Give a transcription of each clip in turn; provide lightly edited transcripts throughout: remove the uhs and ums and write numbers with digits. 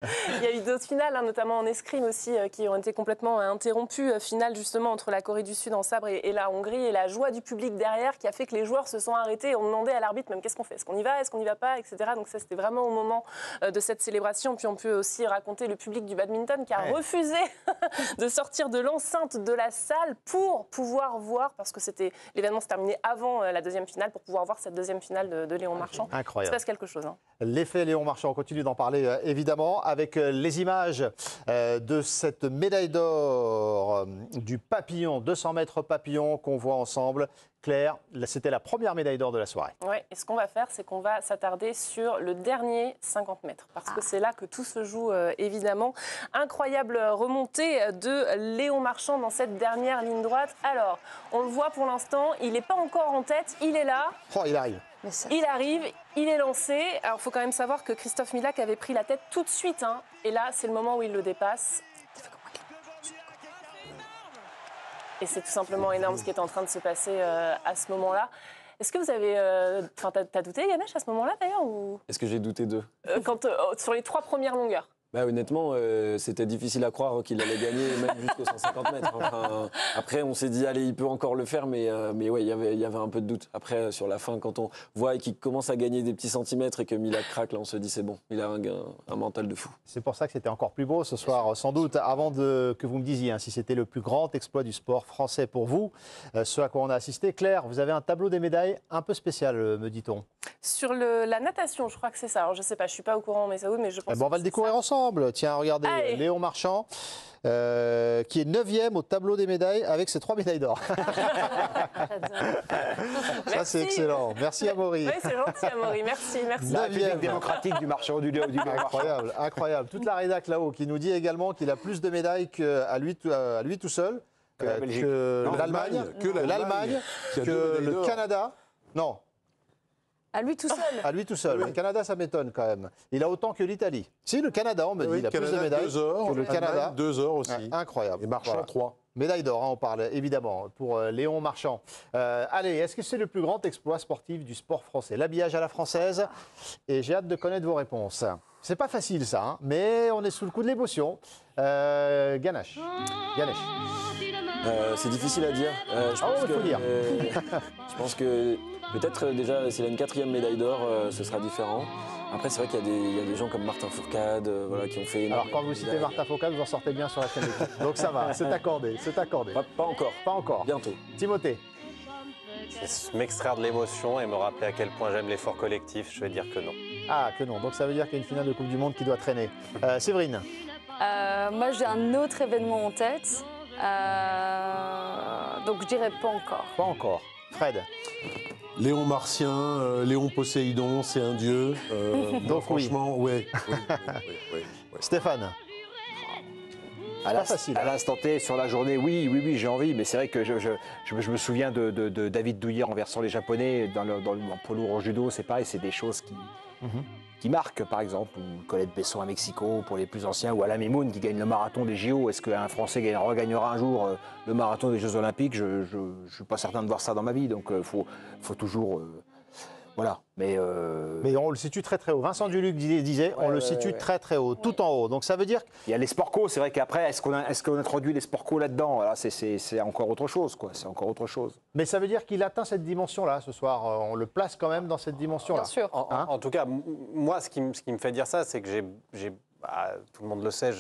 Il y a eu d'autres finales, hein, notamment en escrime aussi, qui ont été complètement interrompues. Finale justement entre la Corée du Sud en sabre et la Hongrie. Et la joie du public derrière qui a fait que les joueurs se sont arrêtés et ont demandé à l'arbitre même qu'est-ce qu'on fait, est-ce qu'on y va, est-ce qu'on n'y va pas, etc. Donc ça, c'était vraiment au moment de cette célébration. Puis on peut aussi raconter le public du badminton qui a refusé de sortir de l'enceinte de la salle pour pouvoir voir, parce que l'événement s'est terminé avant la deuxième finale, pour pouvoir voir cette deuxième finale de Léon Marchand. Incroyable. Il se passe quelque chose. Hein. L'effet Léon Marchand, on continue d'en parler évidemment avec les images de cette médaille d'or du papillon, 200 mètres papillon qu'on voit ensemble. Claire, c'était la première médaille d'or de la soirée. Oui, et ce qu'on va faire, c'est qu'on va s'attarder sur le dernier 50 mètres, parce que c'est là que tout se joue, évidemment. Incroyable remontée de Léon Marchand dans cette dernière ligne droite. Alors, on le voit pour l'instant, il n'est pas encore en tête, il est là. Oh, il arrive. Il arrive, il est lancé. Alors, il faut quand même savoir que Christophe Milak avait pris la tête tout de suite. Hein, et là, c'est le moment où il le dépasse. Et c'est tout simplement énorme ce qui est en train de se passer à ce moment-là. Est-ce que vous avez... t'as douté, Ganesh, à ce moment-là, d'ailleurs ou... Est-ce que j'ai douté d'eux sur les 3 premières longueurs? Bah, honnêtement, c'était difficile à croire qu'il allait gagner, même jusqu'aux 150 mètres. Enfin, après, on s'est dit, allez, il peut encore le faire, mais ouais, il y avait un peu de doute. Après, sur la fin, quand on voit qu'il commence à gagner des petits centimètres et que Milak craque, là, on se dit, c'est bon, il a un mental de fou. C'est pour ça que c'était encore plus beau ce soir, sans doute. Avant que vous me disiez si c'était le plus grand exploit du sport français pour vous, ce à quoi on a assisté. Claire, vous avez un tableau des médailles un peu spécial, me dit-on. Sur la natation, je crois que c'est ça. Alors, je ne sais pas, je ne suis pas au courant, mais je pense on va le découvrir ensemble. Tiens, regardez, allez. Léon Marchand, qui est 9e au tableau des médailles avec ses 3 médailles d'or. Ça, c'est excellent. Merci, Amaury. Oui, c'est gentil, Amaury. Merci. La République démocratique du Marchand du Incroyable, incroyable. Toute la rédac là-haut qui nous dit également qu'il a plus de médailles qu'à lui tout seul, que l'Allemagne, que le Canada. Non. À lui tout seul. À lui tout seul. Oui. Le Canada, ça m'étonne quand même. Il a autant que l'Italie. Si, le Canada, on me dit, il a plus de médailles. 2 or, que le Canada. 2 or aussi. Incroyable. Et Marchand, 3. Médaille d'or, hein, on parle évidemment pour Léon Marchand. Allez, est-ce que c'est le plus grand exploit sportif du sport français? L'habillage à la française. Et j'ai hâte de connaître vos réponses. C'est pas facile ça, hein, mais on est sous le coup de l'émotion. Ganesh. C'est difficile à dire. Je pense que peut-être déjà, s'il a une 4e médaille d'or, ce sera différent. Après, c'est vrai qu'il y a des gens comme Martin Fourcade qui ont fait... Alors, quand vous citez Martin Fourcade, vous en sortez bien sur la chaîne d'équipe. Donc ça va, c'est accordé, c'est accordé. Pas encore. Pas encore. Bientôt. Timothée. C'est m'extraire de l'émotion et me rappeler à quel point j'aime l'effort collectif, je vais dire que non. Ah, que non. Donc ça veut dire qu'il y a une finale de Coupe du Monde qui doit traîner. Séverine. Moi, j'ai un autre événement en tête. Donc je dirais pas encore. Pas encore. Fred. Léon Martien, Léon Poséidon, c'est un dieu. Donc franchement, oui. Stéphane. À l'instant T, sur la journée, oui, j'ai envie, mais c'est vrai que je me souviens de David Douillet renversant les Japonais dans le poids lourd au judo, c'est pareil, c'est des choses qui marquent, par exemple, ou Colette Besson à Mexico pour les plus anciens, ou Alain Mimoun qui gagne le marathon des JO. Est-ce qu'un Français regagnera un jour le marathon des Jeux Olympiques? Je ne suis pas certain de voir ça dans ma vie, donc faut toujours... Voilà, mais on le situe très très haut. Vincent Duluc disait, on le situe très très haut, tout en haut. Donc ça veut dire... Il y a les sport co, c'est vrai qu'après, est-ce qu'on introduit les sport co là-dedans? Là, c'est encore autre chose, quoi. C'est encore autre chose. Mais ça veut dire qu'il atteint cette dimension-là ce soir. On le place quand même dans cette dimension-là. Bien sûr. En tout cas, moi, ce qui me fait dire ça, c'est que j'ai tout le monde le sait,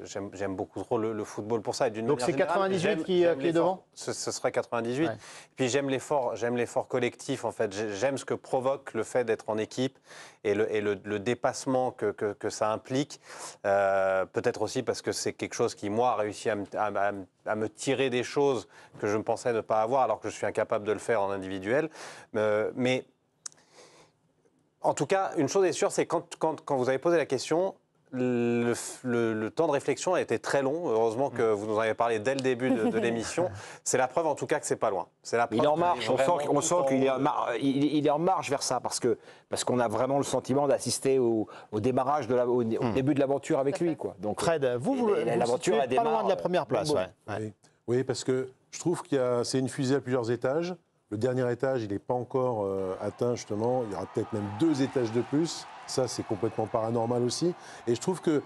j'aime beaucoup trop le football pour ça. Donc c'est 98 qui est devant? Ce serait 98. Ouais. Puis j'aime l'effort collectif, en fait. J'aime ce que provoque le fait d'être en équipe et le dépassement que ça implique. Peut-être aussi parce que c'est quelque chose qui, moi, a réussi à me tirer des choses que je me pensais ne pas avoir, alors que je suis incapable de le faire en individuel. Mais en tout cas, une chose est sûre, c'est quand vous avez posé la question... Le temps de réflexion a été très long. Heureusement que vous nous en avez parlé dès le début de l'émission. C'est la preuve, en tout cas, que c'est pas loin. Il est en marche. On sent qu'il est en marche vers ça parce qu'on a vraiment le sentiment d'assister au démarrage au début de l'aventure avec lui, quoi. Donc Fred, l'aventure est pas loin de la première place. Oui, parce que je trouve c'est une fusée à plusieurs étages. Le dernier étage, il n'est pas encore atteint, justement. Il y aura peut-être même 2 étages de plus. Ça, c'est complètement paranormal aussi. Et je trouve que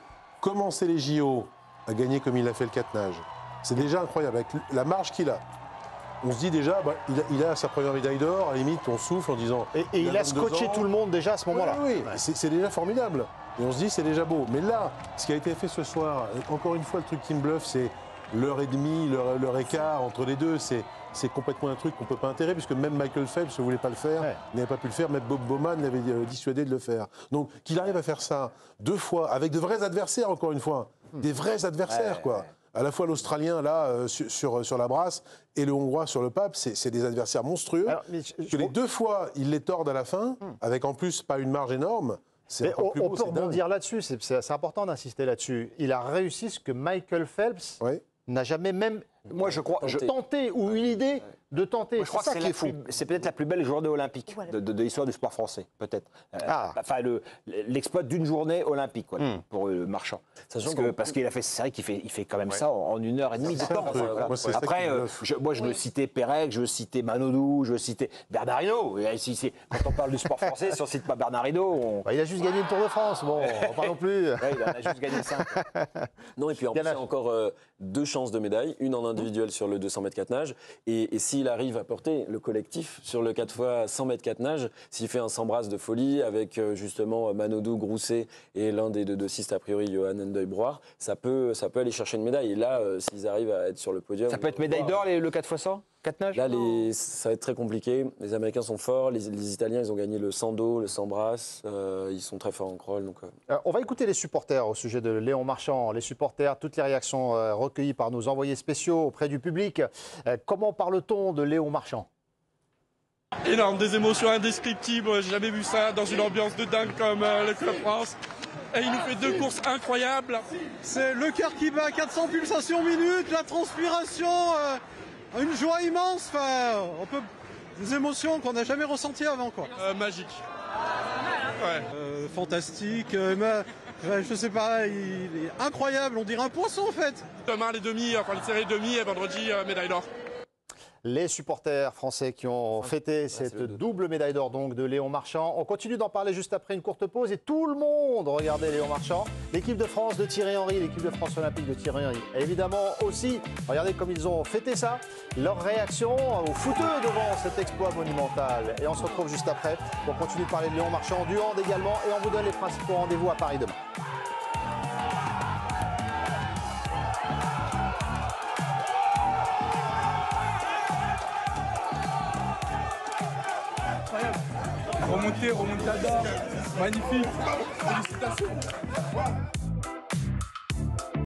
commencer les JO à gagner comme il a fait le 4 nages, c'est déjà incroyable, avec la marge qu'il a. On se dit déjà, il a sa première médaille d'or, à la limite, on souffle en disant... Et il a scotché tout le monde déjà à ce moment-là. Oui, c'est déjà formidable. Et on se dit, c'est déjà beau. Mais là, ce qui a été fait ce soir, encore une fois, le truc qui me bluffe, c'est l'heure et demie, l'heure écart entre les deux. C'est complètement un truc qu'on ne peut pas intéresser, puisque même Michael Phelps ne voulait pas le faire, il n'avait pas pu le faire, même Bob Bowman l'avait dissuadé de le faire. Donc qu'il arrive à faire ça 2 fois, avec de vrais adversaires, encore une fois, des vrais adversaires, quoi. À la fois l'Australien, là, sur la brasse, et le Hongrois sur le pape, c'est des adversaires monstrueux. Alors, que les 2 fois, ils les tordent à la fin, avec en plus pas une marge énorme. On peut rebondir là-dessus, c'est important d'insister là-dessus. Il a réussi ce que Michael Phelps n'a jamais même tenté ou une idée de tenter. Moi, je crois que c'est peut-être la plus belle journée olympique de l'histoire du sport français, peut-être. Enfin, l'exploit d'une journée olympique pour le Marchand. Parce qu'il a fait, c'est vrai qu'il fait quand même ça en 1h30 de temps. Après, moi, je veux citer Pérec, je veux citer Manodou, je veux citer Bernard Hinault. Quand on parle du sport français, si on ne cite pas Bernard Hinault, il a juste gagné le Tour de France, bon, pas non plus. Il en a juste gagné 5. Non, et puis en plus, il y a encore 2 chances de médaille, une en individuel sur le 200 mètres 4 nages, et s'il arrive à porter le collectif sur le 4 fois 100 mètres 4 nages, s'il fait un 100 brasses de folie avec justement Manodou, Grousset et l'un des 2 dossistes a priori, Johan Ndeuil-Broir, ça peut aller chercher une médaille. Et là, s'ils arrivent à être sur le podium... Ça peut être médaille d'or, le 4 fois 100 4 nages? Là, ça va être très compliqué. Les Américains sont forts, les Italiens, ils ont gagné le 100 dos, le 100 brasses, ils sont très forts en crawl. Donc, on va écouter les supporters au sujet de Léon Marchand. Les supporters, toutes les réactions recueillies par nos envoyés spéciaux auprès du public. Comment parle-t-on de Léon Marchand? Énorme, des émotions indescriptibles. J'ai jamais vu ça dans une ambiance de dingue comme le Club France. Et il nous fait 2 courses incroyables. C'est le cœur qui bat à 400 pulsations minutes, la transpiration, une joie immense. Enfin, des émotions qu'on n'a jamais ressenties avant, quoi. Magique. Fantastique. Je sais pas, il est incroyable. On dirait un poisson, en fait. Demain, les séries demi et vendredi, médaille d'or. Les supporters français qui ont fêté cette double médaille d'or donc de Léon Marchand. On continue d'en parler juste après une courte pause et tout le monde regardez Léon Marchand. L'équipe de France de Thierry Henry, l'équipe de France olympique de Thierry Henry. Et évidemment aussi, regardez comme ils ont fêté ça, leur réaction aux footeux devant cet exploit monumental. Et on se retrouve juste après pour continuer de parler de Léon Marchand, du hand également et on vous donne les principaux rendez-vous à Paris demain. Remontada, magnifique, félicitations.